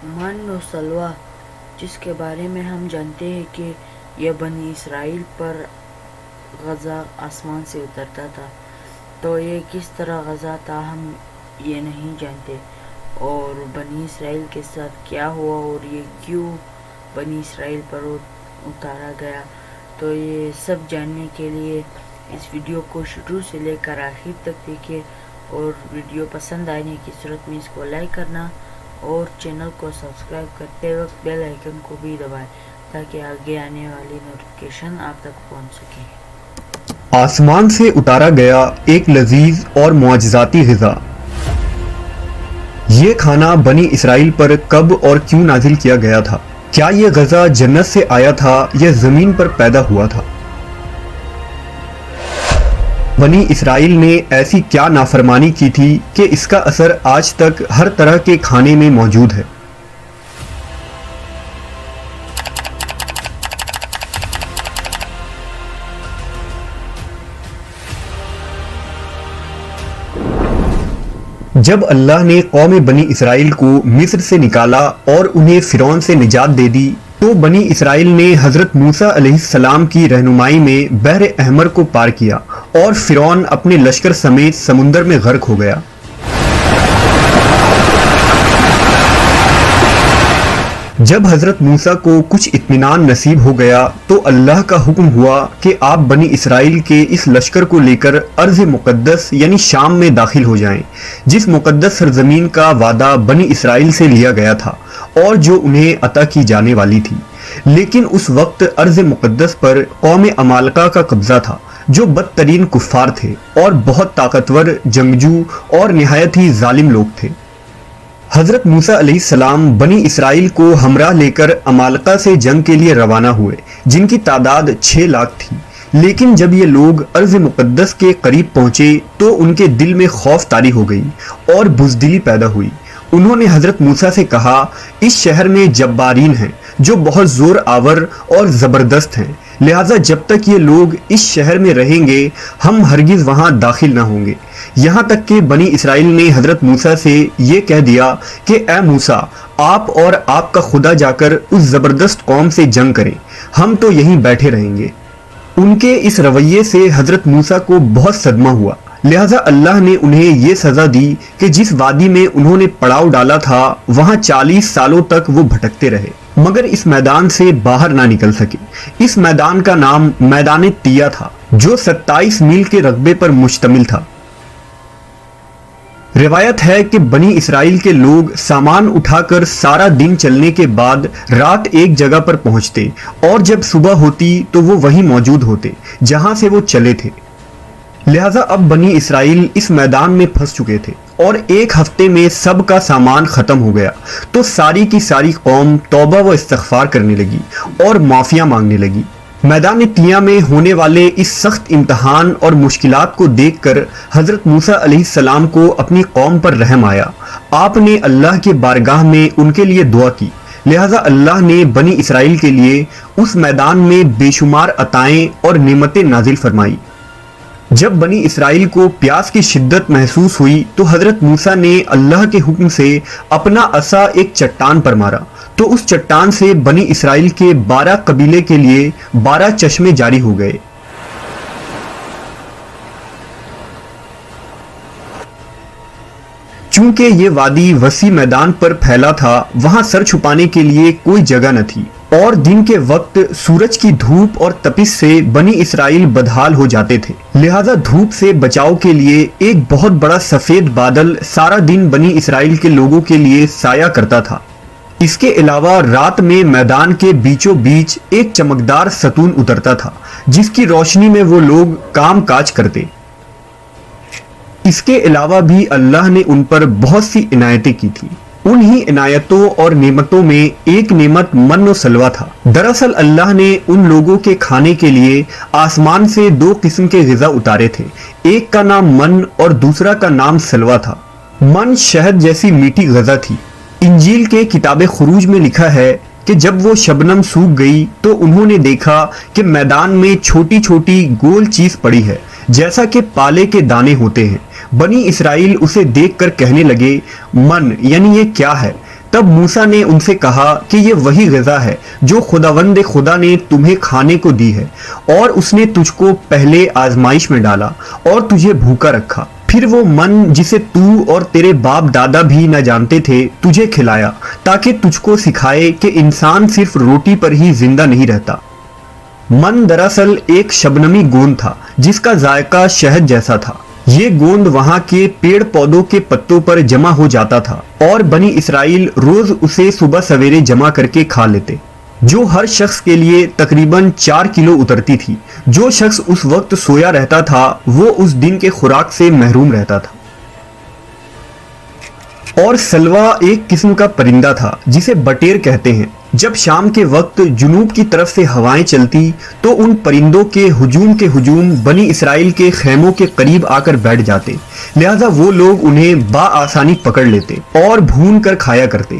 من و سلوہ، جس کے بارے میں ہم جانتے ہیں کہ یہ بنی اسرائیل پر غذا آسمان سے اترتا تھا، تو یہ کس طرح غذا تھا ہم یہ نہیں جانتے، اور بنی اسرائیل کے ساتھ کیا ہوا اور یہ کیوں بنی اسرائیل پر اتارا گیا. تو یہ سب جاننے کے لیے اس ویڈیو کو شروع سے لے کر آخر تک دیکھیں، اور ویڈیو پسند آنے کی صورت میں اس کو لائک کرنا اور چینل کو سبسکرائب کرتے وقت بیل آئیکن کو بھی دبائیں تاکہ آگے آنے والی نوٹیفیکیشن آپ تک پہنچ سکے. آسمان سے اتارا گیا ایک لذیذ اور معجزاتی غذا. یہ کھانا بنی اسرائیل پر کب اور کیوں نازل کیا گیا تھا؟ کیا یہ غذا جنت سے آیا تھا یا زمین پر پیدا ہوا تھا؟ بنی اسرائیل نے ایسی کیا نافرمانی کی تھی کہ اس کا اثر آج تک ہر طرح کے کھانے میں موجود ہے؟ جب اللہ نے قوم بنی اسرائیل کو مصر سے نکالا اور انہیں فرعون سے نجات دے دی، تو بنی اسرائیل نے حضرت موسیٰ علیہ السلام کی رہنمائی میں بحر احمر کو پار کیا اور فرعون اپنے لشکر سمیت سمندر میں غرق ہو گیا. جب حضرت موسیٰ کو کچھ اطمینان نصیب ہو گیا تو اللہ کا حکم ہوا کہ آپ بنی اسرائیل کے اس لشکر کو لے کر ارض مقدس یعنی شام میں داخل ہو جائیں، جس مقدس سرزمین کا وعدہ بنی اسرائیل سے لیا گیا تھا اور جو انہیں عطا کی جانے والی تھی. لیکن اس وقت ارض مقدس پر قوم عمالقہ کا قبضہ تھا، جو بدترین کفار تھے اور بہت طاقتور جنگجو اور نہایت ہی ظالم لوگ تھے. حضرت موسیٰ علیہ السلام بنی اسرائیل کو ہمراہ لے کر عمالقہ سے جنگ کے لیے روانہ ہوئے، جن کی تعداد 6 لاکھ تھی. لیکن جب یہ لوگ ارض مقدس کے قریب پہنچے تو ان کے دل میں خوف طاری ہو گئی اور بزدلی پیدا ہوئی. انہوں نے حضرت موسیٰ سے کہا، اس شہر میں جبارین ہیں جو بہت زور آور اور زبردست ہیں، لہٰذا جب تک یہ لوگ اس شہر میں رہیں گے ہم ہرگز وہاں داخل نہ ہوں گے. یہاں تک کہ بنی اسرائیل نے حضرت موسیٰ سے یہ کہہ دیا کہ اے موسیٰ، آپ اور آپ کا خدا جا کر اس زبردست قوم سے جنگ کریں، ہم تو یہیں بیٹھے رہیں گے. ان کے اس رویے سے حضرت موسیٰ کو بہت صدمہ ہوا، لہٰذا اللہ نے انہیں یہ سزا دی کہ جس وادی میں انہوں نے پڑاؤ ڈالا تھا وہاں 40 سالوں تک وہ بھٹکتے رہے مگر اس میدان سے باہر نہ نکل سکے. اس میدان کا نام میدان تیہ تھا، جو 27 میل کے رقبے پر مشتمل تھا. روایت ہے کہ بنی اسرائیل کے لوگ سامان اٹھا کر سارا دن چلنے کے بعد رات ایک جگہ پر پہنچتے اور جب صبح ہوتی تو وہ وہیں موجود ہوتے جہاں سے وہ چلے تھے. لہٰذا اب بنی اسرائیل اس میدان میں پھنس چکے تھے اور ایک ہفتے میں سب کا سامان ختم ہو گیا تو ساری کی ساری قوم توبہ و استغفار کرنے لگی اور معافیاں مانگنے لگی. میدان تیہ میں ہونے والے اس سخت امتحان اور مشکلات کو دیکھ کر حضرت موسیٰ علیہ السلام کو اپنی قوم پر رحم آیا. آپ نے اللہ کے بارگاہ میں ان کے لیے دعا کی، لہٰذا اللہ نے بنی اسرائیل کے لیے اس میدان میں بے شمار عطائیں اور نعمتیں نازل فرمائی. جب بنی اسرائیل کو پیاس کی شدت محسوس ہوئی تو حضرت موسیٰ نے اللہ کے حکم سے اپنا عصا ایک چٹان پر مارا تو اس چٹان سے بنی اسرائیل کے 12 قبیلے کے لیے 12 چشمے جاری ہو گئے. چونکہ یہ وادی وسیع میدان پر پھیلا تھا، وہاں سر چھپانے کے لیے کوئی جگہ نہ تھی اور دن کے وقت سورج کی دھوپ اور تپش سے بنی اسرائیل بدحال ہو جاتے تھے. لہٰذا دھوپ سے بچاؤ کے لیے ایک بہت بڑا سفید بادل سارا دن بنی اسرائیل کے لوگوں کے لیے سایہ کرتا تھا. اس کے علاوہ رات میں میدان کے بیچوں بیچ ایک چمکدار ستون اترتا تھا جس کی روشنی میں وہ لوگ کام کاج کرتے. اس کے علاوہ بھی اللہ نے ان پر بہت سی عنایتیں کی تھی. انہی عنایتوں اور نعمتوں میں ایک نعمت من و سلوہ تھا. دراصل اللہ نے ان لوگوں کے کھانے کے لیے آسمان سے 2 قسم کے غذا اتارے تھے، ایک کا نام من اور دوسرا کا نام سلوہ تھا. من شہد جیسی میٹھی غذا تھی. انجیل کے کتاب خروج میں لکھا ہے کہ جب وہ شبنم سوکھ گئی تو انہوں نے دیکھا کہ میدان میں چھوٹی چھوٹی گول چیز پڑی ہے جیسا کہ پالے کے دانے ہوتے ہیں. بنی اسرائیل اسے دیکھ کر کہنے لگے، من یعنی یہ کیا ہے؟ تب موسیٰ نے ان سے کہا کہ یہ وہی غذا ہے جو خداوند خدا نے تمہیں کھانے کو دی ہے، اور اس نے تجھ کو پہلے آزمائش میں ڈالا اور تجھے بھوکا رکھا، پھر وہ من جسے تو اور تیرے باپ دادا بھی نہ جانتے تھے تجھے کھلایا، تاکہ تجھ کو سکھائے کہ انسان صرف روٹی پر ہی زندہ نہیں رہتا۔ من دراصل ایک شبنمی گوند تھا جس کا ذائقہ شہد جیسا تھا۔ یہ گوند وہاں کے پیڑ پودوں کے پتوں پر جمع ہو جاتا تھا اور بنی اسرائیل روز اسے صبح سویرے جمع کر کے کھا لیتے، جو ہر شخص کے لیے تقریباً 4 کلو اترتی تھی۔ جو شخص اس وقت سویا رہتا تھا وہ اس دن کے خوراک سے محروم رہتا تھا۔ اور سلوا ایک قسم کا پرندہ تھا جسے بٹیر کہتے ہیں۔ جب شام کے وقت جنوب کی طرف سے ہوائیں چلتی تو ان پرندوں کے ہجوم بنی اسرائیل کے خیموں کے قریب آ کر بیٹھ جاتے، لہذا وہ لوگ انہیں بآسانی پکڑ لیتے اور بھون کر کھایا کرتے۔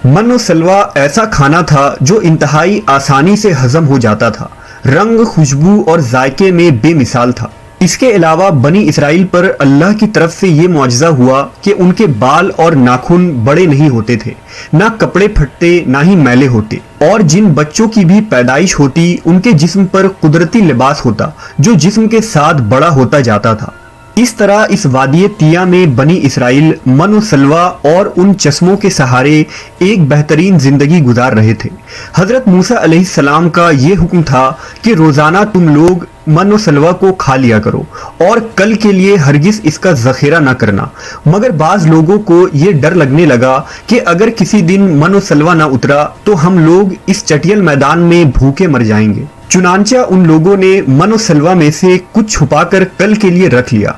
من و سلوا ایسا کھانا تھا جو انتہائی آسانی سے ہضم ہو جاتا تھا، رنگ، خوشبو اور ذائقے میں بے مثال تھا۔ اس کے علاوہ بنی اسرائیل پر اللہ کی طرف سے یہ معجزہ ہوا کہ ان کے بال اور ناخن بڑے نہیں ہوتے تھے، نہ کپڑے پھٹتے نہ ہی میلے ہوتے، اور جن بچوں کی بھی پیدائش ہوتی ان کے جسم پر قدرتی لباس ہوتا جو جسم کے ساتھ بڑا ہوتا جاتا تھا۔ اس طرح اس وادی تیہ میں بنی اسرائیل من و سلوا اور ان چشموں کے سہارے ایک بہترین زندگی گزار رہے تھے۔ حضرت موسیٰ علیہ السلام کا یہ حکم تھا کہ روزانہ تم لوگ من و سلوا کو کھا لیا کرو اور کل کے لیے ہرگز اس کا ذخیرہ نہ کرنا، مگر بعض لوگوں کو یہ ڈر لگنے لگا کہ اگر کسی دن من و سلوا نہ اترا تو ہم لوگ اس چٹیل میدان میں بھوکے مر جائیں گے۔ چنانچہ ان لوگوں نے من و سلوا میں سے کچھ چھپا کر کل کے لیے رکھ لیا،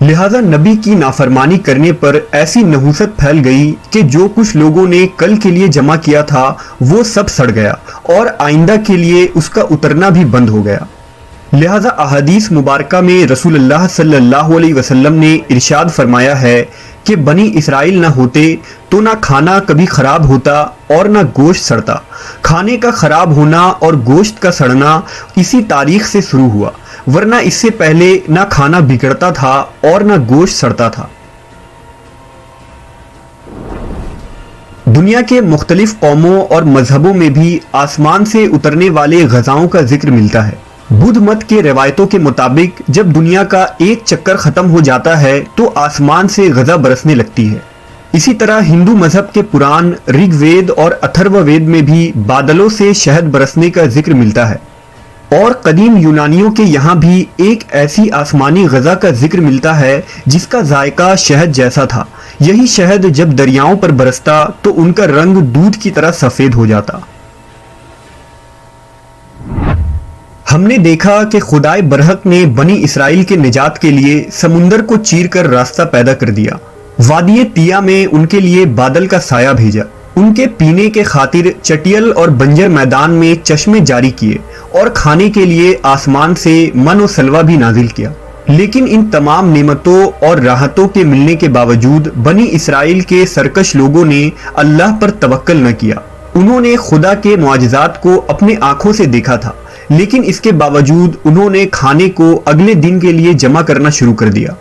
لہذا نبی کی نافرمانی کرنے پر ایسی نحوست پھیل گئی کہ جو کچھ لوگوں نے کل کے لیے جمع کیا تھا وہ سب سڑ گیا اور آئندہ کے لیے اس کا اترنا بھی بند ہو گیا۔ لہذا احادیث مبارکہ میں رسول اللہ صلی اللہ علیہ وسلم نے ارشاد فرمایا ہے کہ بنی اسرائیل نہ ہوتے تو نہ کھانا کبھی خراب ہوتا اور نہ گوشت سڑتا۔ کھانے کا خراب ہونا اور گوشت کا سڑنا اسی تاریخ سے شروع ہوا، ورنہ اس سے پہلے نہ کھانا بگڑتا تھا اور نہ گوشت سڑتا تھا۔ دنیا کے مختلف قوموں اور مذہبوں میں بھی آسمان سے اترنے والے غذاؤں کا ذکر ملتا ہے۔ بدھ مت کے روایتوں کے مطابق جب دنیا کا ایک چکر ختم ہو جاتا ہے تو آسمان سے غذا برسنے لگتی ہے۔ اسی طرح ہندو مذہب کے پران رگ وید اور اتھرو وید میں بھی بادلوں سے شہد برسنے کا ذکر ملتا ہے، اور قدیم یونانیوں کے یہاں بھی ایک ایسی آسمانی غذا کا ذکر ملتا ہے جس کا ذائقہ شہد جیسا تھا۔ یہی شہد جب دریاؤں پر برستا تو ان کا رنگ دودھ کی طرح سفید ہو جاتا۔ ہم نے دیکھا کہ خدائے برحق نے بنی اسرائیل کے نجات کے لیے سمندر کو چیر کر راستہ پیدا کر دیا، وادی تیہ میں ان کے لیے بادل کا سایہ بھیجا، ان کے پینے کے خاطر چٹیل اور بنجر میدان میں چشمے جاری کیے، اور کھانے کے لیے آسمان سے من و سلوا بھی نازل کیا۔ لیکن ان تمام نعمتوں اور راحتوں کے ملنے کے باوجود بنی اسرائیل کے سرکش لوگوں نے اللہ پر توکل نہ کیا۔ انہوں نے خدا کے معجزات کو اپنے آنکھوں سے دیکھا تھا، لیکن اس کے باوجود انہوں نے کھانے کو اگلے دن کے لیے جمع کرنا شروع کر دیا۔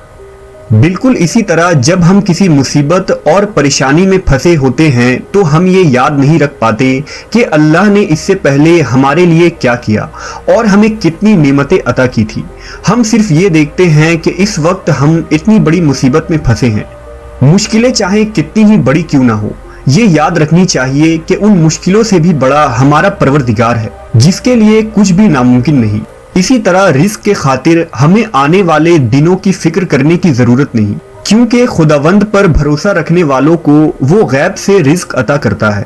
بالکل اسی طرح جب ہم کسی مصیبت اور پریشانی میں پھنسے ہوتے ہیں تو ہم یہ یاد نہیں رکھ پاتے کہ اللہ نے اس سے پہلے ہمارے لیے کیا کیا اور ہمیں کتنی نعمتیں عطا کی تھی۔ ہم صرف یہ دیکھتے ہیں کہ اس وقت ہم اتنی بڑی مصیبت میں پھنسے ہیں۔ مشکلیں چاہے کتنی ہی بڑی کیوں نہ ہو، یہ یاد رکھنی چاہیے کہ ان مشکلوں سے بھی بڑا ہمارا پروردگار ہے جس کے لیے کچھ بھی ناممکن نہیں۔ اسی طرح رزق کے خاطر ہمیں آنے والے دنوں کی فکر کرنے کی ضرورت نہیں، کیونکہ خداوند پر بھروسہ رکھنے والوں کو وہ غیب سے رزق عطا کرتا ہے۔